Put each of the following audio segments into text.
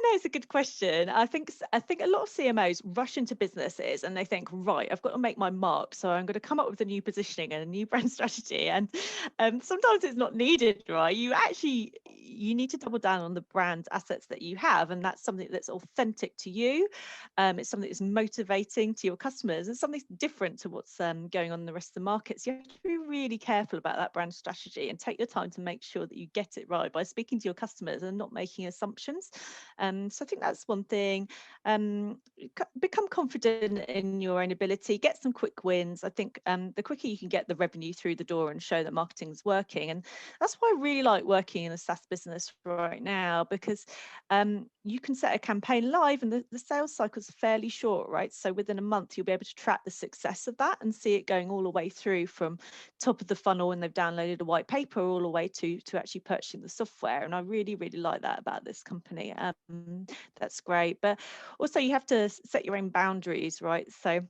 no, it's a good question. I think a lot of CMOs rush into businesses and they think, right, I've got to make my mark, so I'm going to come up with a new positioning and a new brand strategy. And sometimes it's not needed, right? You need to double down on the brand assets that you have, and that's something that's authentic to you. It's something that's motivating to your customers, and something different to what's going on in the rest of the market. So you have to be really careful about that brand strategy and take your time to make sure that you get it right by speaking to your customers and not making assumptions. So I think that's one thing. Become confident in your own ability, get some quick wins. I think the quicker you can get the revenue through the door and show that marketing's working. And that's why I really like working in a SaaS business right now, because you can set a campaign live and the sales cycle's fairly short, right? So within a month, you'll be able to track the success of that and see it going all the way through from top of the funnel when they've downloaded a white paper all the way to actually purchasing the software. And I really, really like that about this company. That's great. But also you have to set your own boundaries, right? So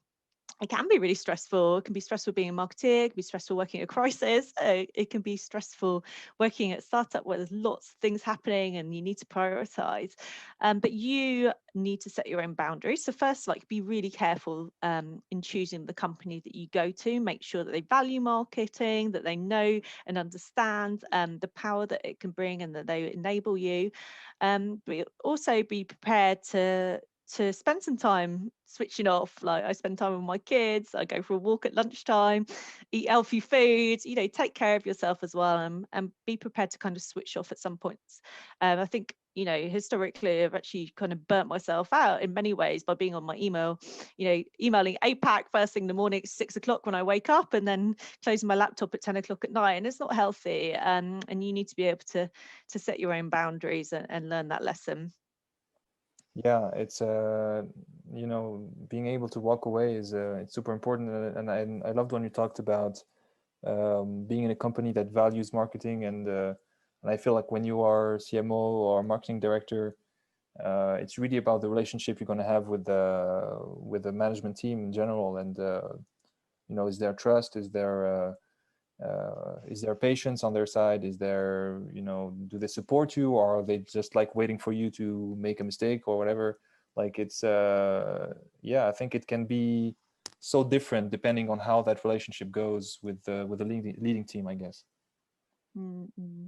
it can be really stressful. It can be stressful being a marketer. It can be stressful working at a crisis. It can be stressful working at a startup where there's lots of things happening and you need to prioritize. But you need to set your own boundaries. So first, like, be really careful in choosing the company that you go to. Make sure that they value marketing, that they know and understand the power that it can bring, and that they enable you. But also be prepared to spend some time switching off. Like, I spend time with my kids, I go for a walk at lunchtime, eat healthy food, take care of yourself as well, and be prepared to kind of switch off at some points. I think, historically, I've actually kind of burnt myself out in many ways by being on my email, emailing APAC first thing in the morning at 6 o'clock when I wake up, and then closing my laptop at 10 o'clock at night. And it's not healthy. And you need to be able to set your own boundaries and learn that lesson. Yeah, it's being able to walk away is it's super important, and I loved when you talked about being in a company that values marketing, and I feel like when you are CMO or marketing director, it's really about the relationship you're going to have with the management team in general, and is there trust, is there patience on their side, is there, do they support you, or are they just like waiting for you to make a mistake or whatever? Like, it's yeah, I think it can be so different depending on how that relationship goes with the leading team, I guess. Mm-hmm.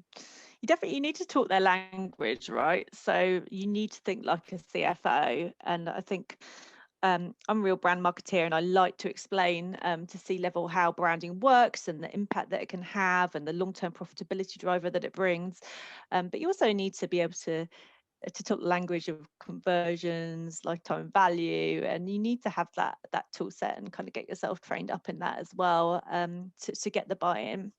You need to talk their language, right? So you need to think like a CFO. And I think I'm a real brand marketeer, and I like to explain to C-level how branding works and the impact that it can have and the long-term profitability driver that it brings. But you also need to be able to talk the language of conversions, lifetime value, and you need to have that tool set and kind of get yourself trained up in that as well, to get the buy-in.